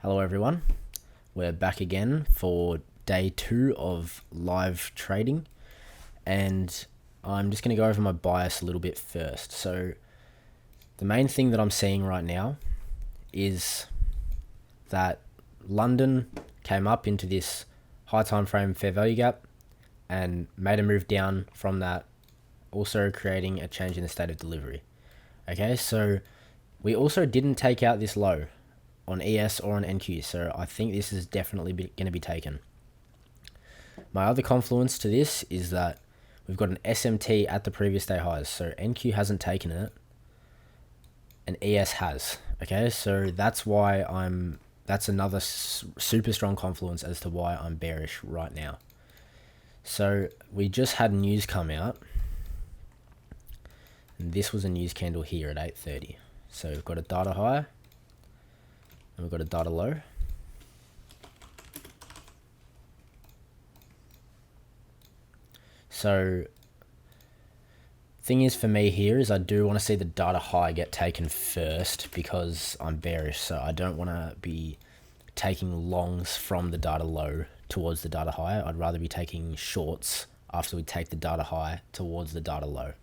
Hello everyone, we're back again for day 2 of live trading, and I'm just going to go over my bias a little bit first. So the main thing that I'm seeing right now is that London came up into this high time frame fair value gap and made a move down from that, also creating a change in the state of delivery. Okay, so we also didn't take out this low on ES or on NQ, so I think this is definitely going to be taken. My other confluence to this is that we've got an SMT at the previous day highs, so NQ hasn't taken it and ES has. Okay, so that's why that's another super strong confluence as to why I'm bearish right now. So we just had news come out, and this was a news candle here at 8:30. So we've got a data high and we've got a data low. So thing is for me here is I do want to see the data high get taken first because I'm bearish, so I don't want to be taking longs from the data low towards the data high. I'd rather be taking shorts after we take the data high towards the data low.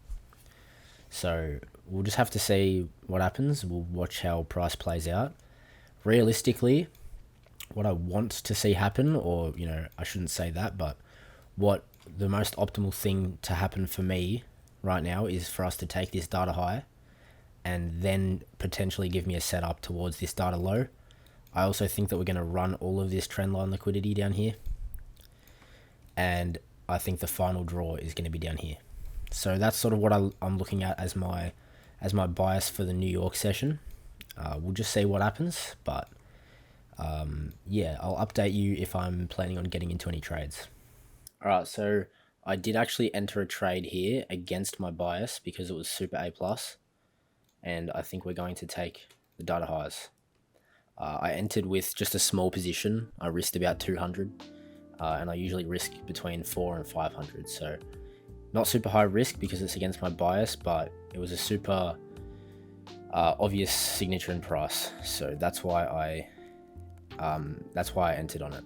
So we'll just have to see what happens. We'll watch how price plays out. Realistically, what I want to see happen, or I shouldn't say that, but what the most optimal thing to happen for me right now is for us to take this data high and then potentially give me a setup towards this data low. I also think that we're going to run all of this trendline liquidity down here, and I think the final draw is going to be down here. So that's sort of what I'm looking at as my bias for the New York session. We'll just see what happens, but yeah, I'll update you if I'm planning on getting into any trades. Alright, so I did actually enter a trade here against my bias because it was super A+, and I think we're going to take the data highs. I entered with just a small position. I risked about 200, and I usually risk between 400 and 500, so not super high risk because it's against my bias, but it was a super obvious signature in price, so that's why I entered on it.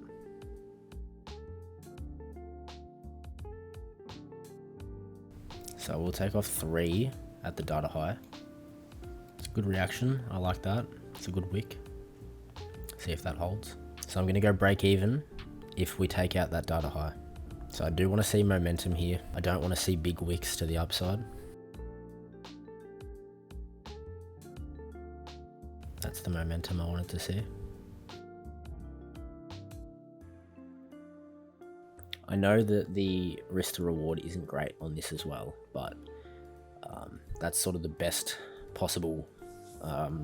So we'll take off 3 at the data high. It's a good reaction. I like that. It's a good wick. See if that holds. So I'm going to go break even if we take out that data high. So I do want to see momentum here. I don't want to see big wicks to the upside. That's the momentum I wanted to see. I know that the risk to reward isn't great on this as well, but that's sort of the best possible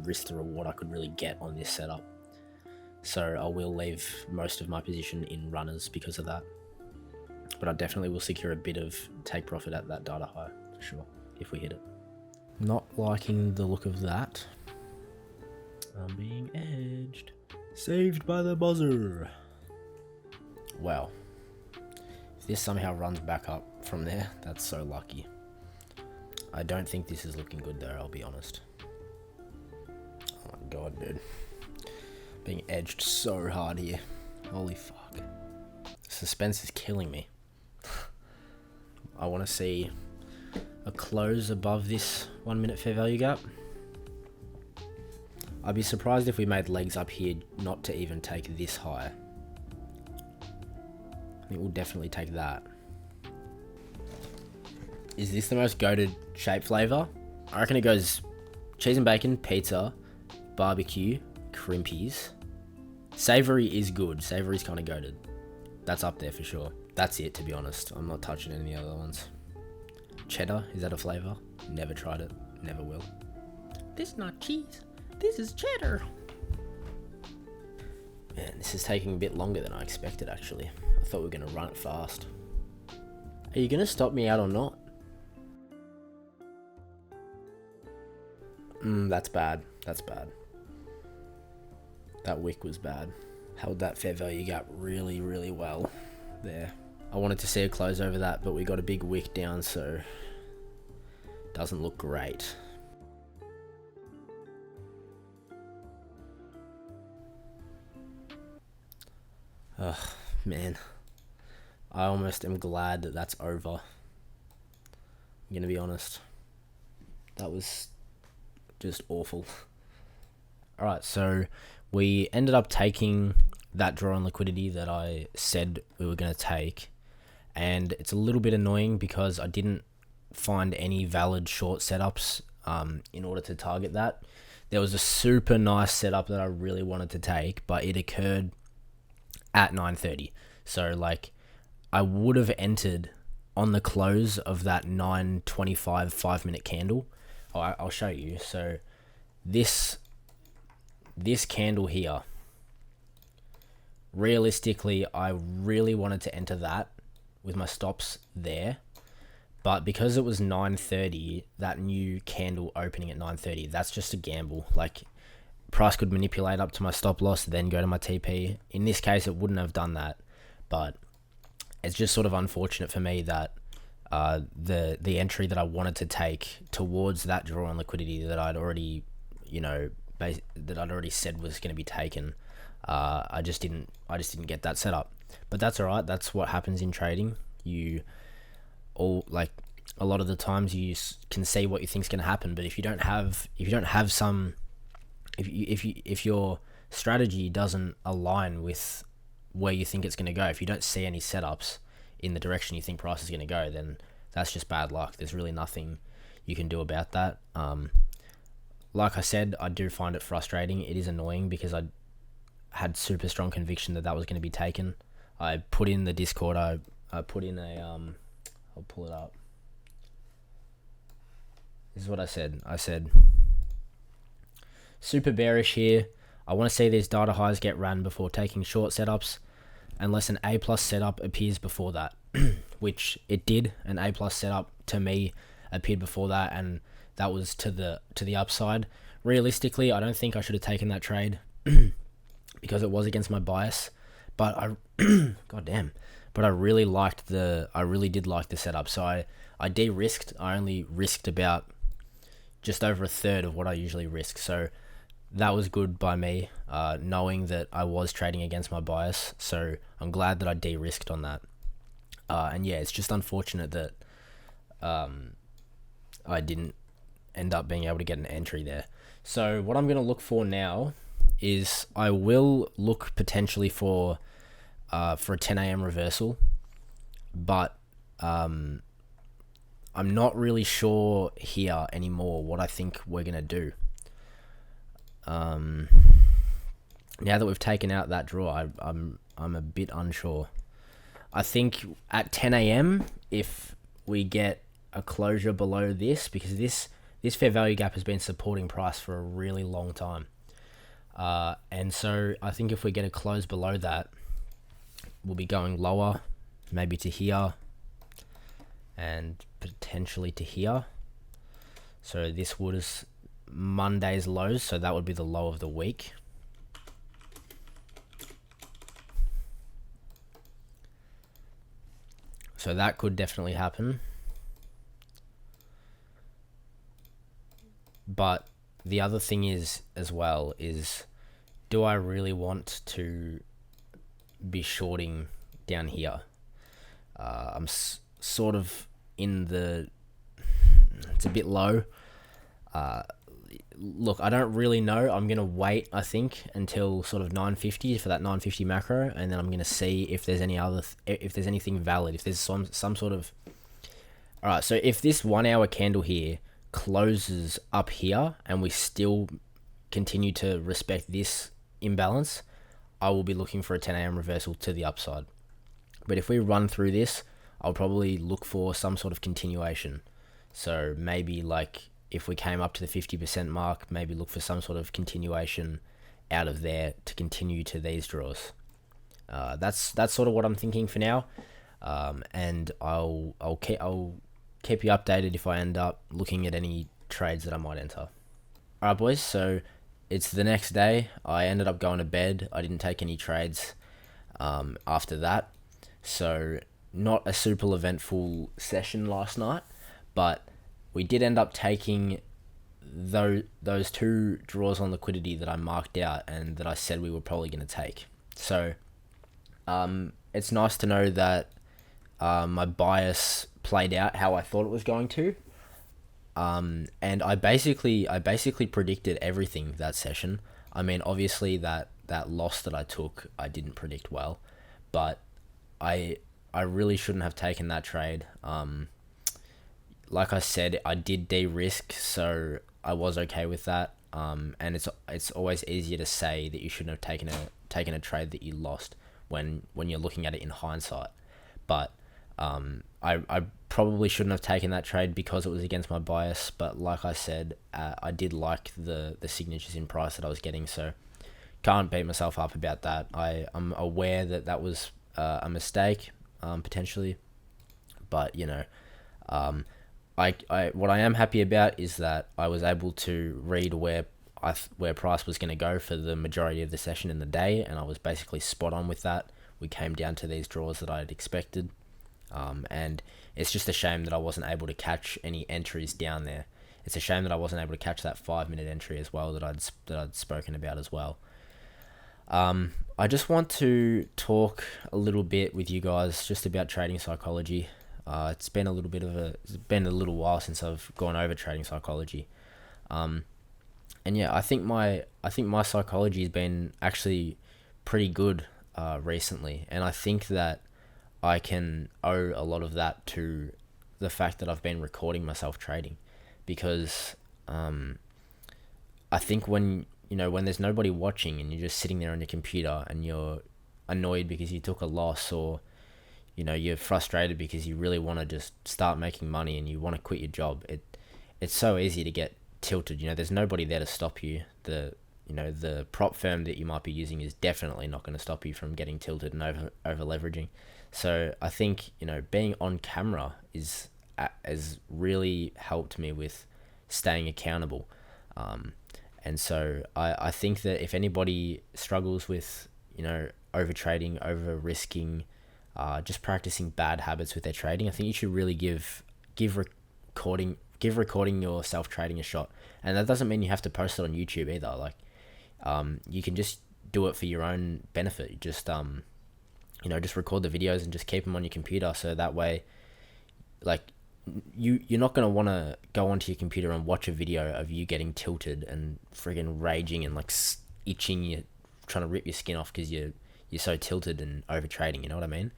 risk to reward I could really get on this setup. So I will leave most of my position in runners because of that. But I definitely will secure a bit of take profit at that data high, for sure, if we hit it. Not liking the look of that. I'm being edged. Saved by the buzzer. Wow. If this somehow runs back up from there, that's so lucky. I don't think this is looking good though, I'll be honest. Oh my god, dude. Being edged so hard here. Holy fuck. Suspense is killing me. I want to see a close above this 1 minute fair value gap. I'd be surprised if we made legs up here not to even take this high. I think we'll definitely take that. Is this the most goated shape flavor? I reckon it goes cheese and bacon, pizza, barbecue, crimpies. Savory is good. Savory's kind of goated. That's up there for sure. That's it, to be honest. I'm not touching any other ones. Cheddar, is that a flavor? Never tried it. Never will. This is not cheese. This is cheddar. Man, this is taking a bit longer than I expected, actually. I thought we were going to run it fast. Are you going to stop me out or not? That's bad. That's bad. That wick was bad. Held that fair value gap really, really well there. I wanted to see a close over that, but we got a big wick down, so doesn't look great. Man, I almost am glad that that's over. I'm gonna be honest. That was just awful. Alright, so we ended up taking that draw on liquidity that I said we were going to take. And it's a little bit annoying because I didn't find any valid short setups in order to target that. There was a super nice setup that I really wanted to take, but it occurred at 9:30. So like I would have entered on the close of that 9:25 5-minute candle. I'll show you. So this candle here, realistically, I really wanted to enter that with my stops there, but because it was 9:30, that new candle opening at 9:30, that's just a gamble. Like, price could manipulate up to my stop loss, then go to my TP. In this case, it wouldn't have done that, but it's just sort of unfortunate for me that the entry that I wanted to take towards that draw on liquidity that I'd already, that I'd already said was going to be taken, I just didn't get that set up. But that's all right. That's what happens in trading. A lot of the times you can see what you think's going to happen, but if you don't have some, if your strategy doesn't align with where you think it's going to go, if you don't see any setups in the direction you think price is going to go, then that's just bad luck. There's really nothing you can do about that. Like I said, I do find it frustrating. It is annoying because I had super strong conviction that was going to be taken. I put in the Discord, I put in a, I'll pull it up. This is what I said. I said, super bearish here. I want to see these data highs get ran before taking short setups, unless an A+ setup appears before that, which it did. An A+ setup to me appeared before that, and that was to the upside. Realistically, I don't think I should have taken that trade because it was against my bias, but I but I really did like the setup. So I de-risked. I only risked about just over a third of what I usually risk. So that was good by me, knowing that I was trading against my bias. So I'm glad that I de-risked on that. And yeah, it's just unfortunate that I didn't end up being able to get an entry there. So what I'm going to look for now is I will look potentially for a 10 a.m. reversal, but I'm not really sure here anymore what I think we're going to do. Now that we've taken out that draw, I'm a bit unsure. I think at 10 a.m. if we get a closure below this, because this fair value gap has been supporting price for a really long time, and so I think if we get a close below that, we'll be going lower, maybe to here and potentially to here. So this was Monday's lows, so that would be the low of the week. So that could definitely happen. But the other thing is, as well, is do I really want to be shorting down here? I'm sort of in the... It's a bit low. Look, I don't really know. I'm going to wait, I think, until sort of 950 for that 950 macro, and then I'm going to see if there's any other... if there's anything valid, if there's some sort of... Alright, so if this 1 hour candle here closes up here and we still continue to respect this imbalance, I will be looking for a 10 a.m. reversal to the upside. But if we run through this, I'll probably look for some sort of continuation. So maybe like if we came up to the 50% mark, maybe look for some sort of continuation out of there to continue to these draws. That's sort of what I'm thinking for now. And I'll keep you updated if I end up looking at any trades that I might enter. Alright boys, so it's the next day. I ended up going to bed. I didn't take any trades after that. So not a super eventful session last night, but we did end up taking those two draws on liquidity that I marked out and that I said we were probably going to take. So It's nice to know that my bias played out how I thought it was going to. And I basically predicted everything that session. I mean, obviously that loss that I took, I didn't predict well, but I I really shouldn't have taken that trade. Like I said, I did de-risk, so I was okay with that. And it's always easier to say that you shouldn't have taken a trade that you lost when you're looking at it in hindsight. But I probably shouldn't have taken that trade because it was against my bias. But like I said, I did like the signatures in price that I was getting, so can't beat myself up about that. I'm aware that that was a mistake, potentially, but I what I am happy about is that I was able to read where price was going to go for the majority of the session in the day, and I was basically spot on with that. We came down to these draws that I had expected, and it's just a shame that I wasn't able to catch any entries down there. It's a shame that I wasn't able to catch that 5 minute entry as well that I'd spoken about as well. I just want to talk a little bit with you guys just about trading psychology. It's been a little while since I've gone over trading psychology. And yeah, I think my psychology has been actually pretty good recently, and I think that I can owe a lot of that to the fact that I've been recording myself trading, because I think when there's nobody watching and you're just sitting there on your computer and you're annoyed because you took a loss, or you're frustrated because you really want to just start making money and you want to quit your job, it's so easy to get tilted. There's nobody there to stop you. The prop firm that you might be using is definitely not going to stop you from getting tilted and over leveraging. So I think being on camera has really helped me with staying accountable. And so I think that if anybody struggles with over trading, over risking, just practicing bad habits with their trading, I think you should really give recording yourself trading a shot. And that doesn't mean you have to post it on YouTube either. Like, you can just do it for your own benefit. You just record the videos and just keep them on your computer, so that way, like, you're not going to want to go onto your computer and watch a video of you getting tilted and friggin' raging and like itching, you trying to rip your skin off because you're so tilted and over trading. You know what I mean?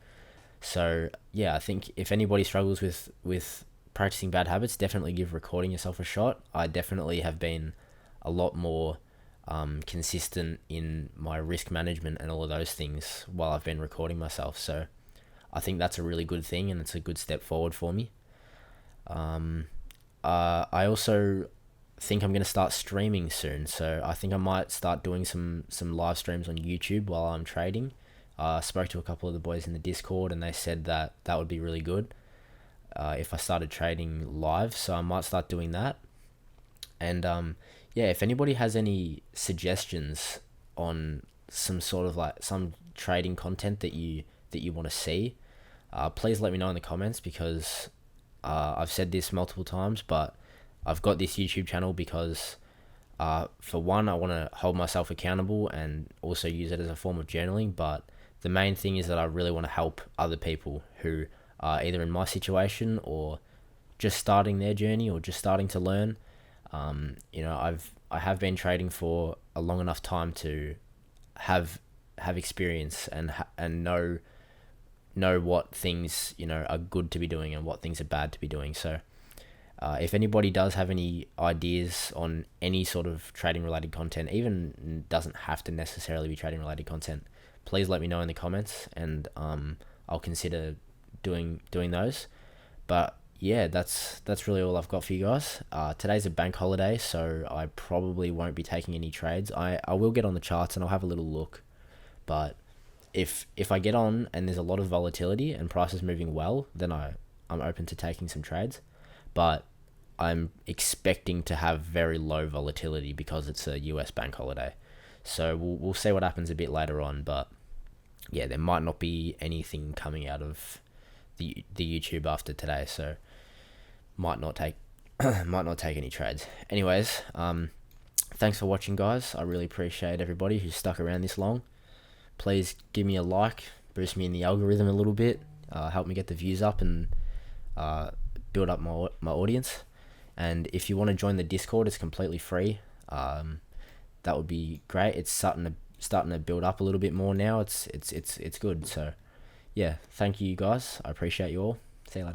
So yeah, I think if anybody struggles with practicing bad habits, definitely give recording yourself a shot. I definitely have been a lot more consistent in my risk management and all of those things while I've been recording myself. So I think that's a really good thing, and it's a good step forward for me. I also think I'm going to start streaming soon, so I think I might start doing some live streams on YouTube while I'm trading. I spoke to a couple of the boys in the Discord, and they said that would be really good if I started trading live, so I might start doing that. And yeah, if anybody has any suggestions on some sort of like some trading content that you want to see, please let me know in the comments, because I've said this multiple times, but I've got this YouTube channel because for one, I want to hold myself accountable and also use it as a form of journaling, but the main thing is that I really want to help other people who are either in my situation or just starting their journey or just starting to learn. I have been trading for a long enough time to have experience and know what things are good to be doing and what things are bad to be doing. So if anybody does have any ideas on any sort of trading related content, even doesn't have to necessarily be trading related content, please let me know in the comments, and I'll consider doing those. But yeah, that's really all I've got for you guys. Today's a bank holiday, so I probably won't be taking any trades. I will get on the charts and I'll have a little look, but if I get on and there's a lot of volatility and prices moving well, then I'm open to taking some trades. But I'm expecting to have very low volatility because it's a US bank holiday. So we'll see what happens a bit later on. But yeah, there might not be anything coming out of the YouTube after today, so might not take any trades. Anyways, thanks for watching, guys. I really appreciate everybody who's stuck around this long. Please give me a like, boost me in the algorithm a little bit, help me get the views up, and build up my audience. And if you want to join the Discord, it's completely free. That would be great. It's starting to build up a little bit more now. It's good. So yeah, thank you guys. I appreciate you all. See you later.